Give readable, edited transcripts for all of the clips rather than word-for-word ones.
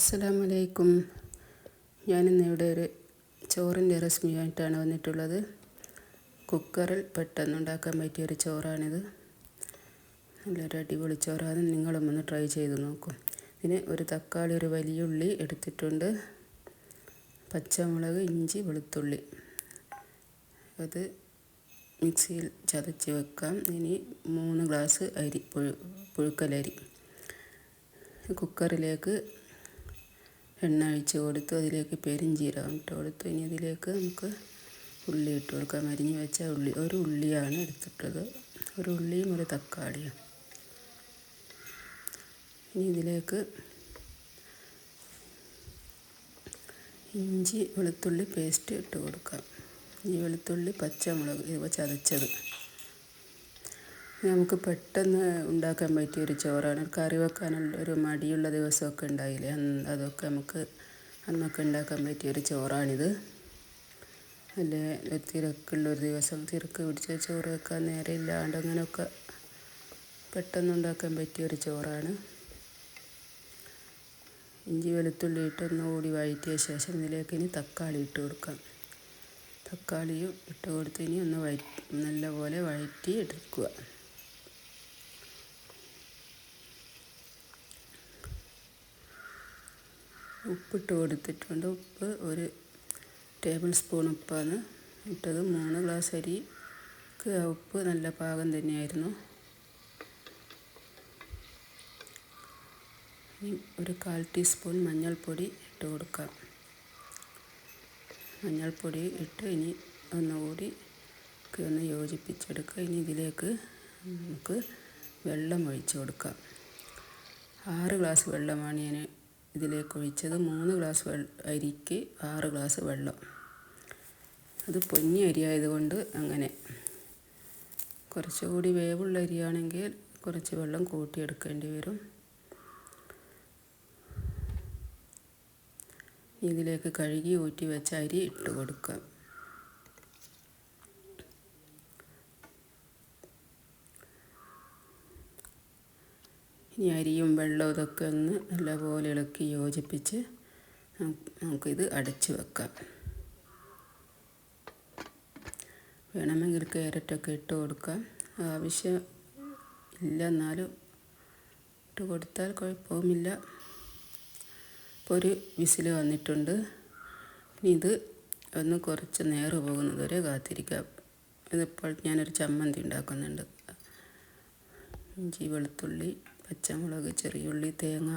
അസ്സലാമു അലൈക്കും. ഞാനിന്നിവിടെ ഒരു ചോറിൻ്റെ റെസിപ്പിയായിട്ടാണ് വന്നിട്ടുള്ളത്. കുക്കറിൽ പെട്ടെന്ന് ഉണ്ടാക്കാൻ പറ്റിയൊരു ചോറാണിത്. നല്ലൊരു അടിപൊളി ചോറാണ്. നിങ്ങളും ഒന്ന് ട്രൈ ചെയ്ത് നോക്കും. ഇതിന് ഒരു തക്കാളി, ഒരു വലിയ ഉള്ളി എടുത്തിട്ടുണ്ട്. പച്ചമുളക്, ഇഞ്ചി, വെളുത്തുള്ളി അത് മിക്സിയിൽ ചതച്ച് വെക്കാം. ഇനി 3 ഗ്ലാസ് അരി, പുഴുക്കലരി. കുക്കറിലേക്ക് എണ്ണ ഒഴിച്ച് കൊടുത്തു. അതിലേക്ക് പെരുംജീരകം ഇട്ട് കൊടുത്തു. ഇനി ഇതിലേക്ക് നമുക്ക് ഉള്ളി ഇട്ട് കൊടുക്കാം. അരിഞ്ഞ് വെച്ച ഉള്ളി, ഒരു ഉള്ളിയാണ് എടുത്തിട്ടത്. ഒരു ഉള്ളിയും ഒരു തക്കാളിയും. ഇനി ഇതിലേക്ക് ഇഞ്ചി വെളുത്തുള്ളി പേസ്റ്റ് ഇട്ട് കൊടുക്കാം. ഈ വെളുത്തുള്ളി, പച്ചമുളക് ഇവ ചതച്ചത്. നമുക്ക് പെട്ടെന്ന് ഉണ്ടാക്കാൻ പറ്റിയൊരു ചോറാണ്. കറി വെക്കാനുള്ള ഒരു മടിയുള്ള ദിവസമൊക്കെ ഉണ്ടായില്ലേ, അതൊക്കെ അന്നൊക്കെ ഉണ്ടാക്കാൻ പറ്റിയൊരു ചോറാണിത്. അല്ലേ തിരക്കുള്ളൊരു ദിവസം, തിരക്ക് പിടിച്ച ചോറ് വെക്കാൻ നേരം ഇല്ലാണ്ട് അങ്ങനെയൊക്കെ പെട്ടെന്ന് ഉണ്ടാക്കാൻ പറ്റിയൊരു ചോറാണ്. ഇഞ്ചി വെളുത്തുള്ളി ഇട്ടൊന്ന് കൂടി വഴറ്റിയ ശേഷം ഇതിലേക്ക് ഇനി തക്കാളി ഇട്ട് കൊടുക്കാം. തക്കാളിയും ഇട്ട് കൊടുത്ത് ഇനി ഒന്ന് നല്ലപോലെ വഴറ്റി എടുക്കുക. ഉപ്പിട്ട് കൊടുത്തിട്ടുണ്ട്. ഉപ്പ് 1 ടേബിൾ സ്പൂൺ ഉപ്പാണ് ഇട്ടത്. 3 ഗ്ലാസ് അരിക്ക് ആ ഉപ്പ് നല്ല പാകം തന്നെയായിരുന്നു. ഇനി ഒരു 1/4 ടീസ്പൂൺ മഞ്ഞൾപ്പൊടി ഇട്ട് കൊടുക്കാം. മഞ്ഞൾപ്പൊടി ഇട്ട് ഇനി ഒന്നുകൂടി ഒന്ന് യോജിപ്പിച്ചെടുക്കുക. ഇനി ഇതിലേക്ക് നമുക്ക് വെള്ളം ഒഴിച്ച് കൊടുക്കാം. 6 ഗ്ലാസ് വെള്ളമാണ് ഞാൻ ഇതിലേക്ക് ഒഴിച്ചത്. 3 ഗ്ലാസ് അരിക്ക് 6 ഗ്ലാസ് വെള്ളം. അത് പൊന്നി അരി ആയതുകൊണ്ട് അങ്ങനെ. കുറച്ചുകൂടി വേവുള്ള അരിയാണെങ്കിൽ കുറച്ച് വെള്ളം കൂട്ടിയെടുക്കേണ്ടി വരും. ഇതിലേക്ക് കഴുകി ഊറ്റി വെച്ച അരി ഇട്ട് കൊടുക്കാം. ഇനി അരിയും വെള്ളവും ഇതൊക്കെ ഒന്ന് നല്ലപോലെ ഇളക്കി യോജിപ്പിച്ച് നമുക്കിത് അടച്ച് വെക്കാം. വേണമെങ്കിൽ ക്യാരറ്റൊക്കെ ഇട്ട് കൊടുക്കാം. ആവശ്യം ഇല്ല എന്നാലും ഇട്ട് കൊടുത്താൽ കുഴപ്പവുമില്ല. ഇപ്പോൾ ഒരു വിസിൽ വന്നിട്ടുണ്ട്. ഇനി ഇത് ഒന്ന് കുറച്ച് നേരം പോകുന്നത് വരെ കാത്തിരിക്കാം. ഇതിപ്പോൾ ഞാനൊരു ചമ്മന്തി ഉണ്ടാക്കുന്നുണ്ട്. ഇഞ്ചി, വെളുത്തുള്ളി, പച്ചമുളക്, ചെറിയുള്ളി, തേങ്ങ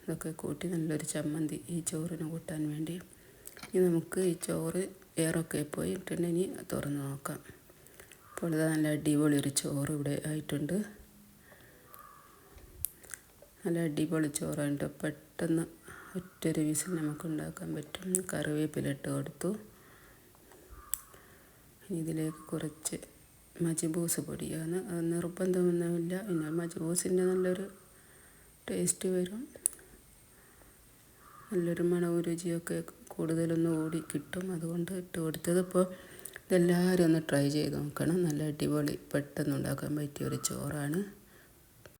ഇതൊക്കെ കൂട്ടി നല്ലൊരു ചമ്മന്തി ഈ ചോറിന് കൂട്ടാൻ വേണ്ടി. ഇനി നമുക്ക് ഈ ചോറ് ഏറൊക്കെ പോയിട്ടുണ്ടെങ്കിൽ തുറന്ന് നോക്കാം. അപ്പോൾ ഇത് നല്ല അടിപൊളി ഒരു ചോറ് ഇവിടെ ആയിട്ടുണ്ട്. നല്ല അടിപൊളി ചോറായിട്ട് പെട്ടെന്ന് ഒറ്റൊരു വിസിൽ നമുക്ക് ഉണ്ടാക്കാൻ പറ്റും. കറിവേപ്പില ഇട്ട് കൊടുത്തു. ഇതിലേക്ക് കുറച്ച് മജ്ബൂസ് പൊടിയാണ്. അത് നിർബന്ധമൊന്നുമില്ല. പിന്നെ മജ്ബൂസിൻ്റെ നല്ലൊരു ടേസ്റ്റ് വരും. നല്ലൊരു മണവും രുചിയൊക്കെ കൂടുതലൊന്നും കൂടി കിട്ടും. അതുകൊണ്ട് ഇട്ട് കൊടുത്തത്. ഇപ്പോൾ ഇതെല്ലാവരും ഒന്ന് ട്രൈ ചെയ്ത് നോക്കണം. നല്ല അടിപൊളി പെട്ടെന്ന് ഉണ്ടാക്കാൻ പറ്റിയൊരു ചോറാണ്.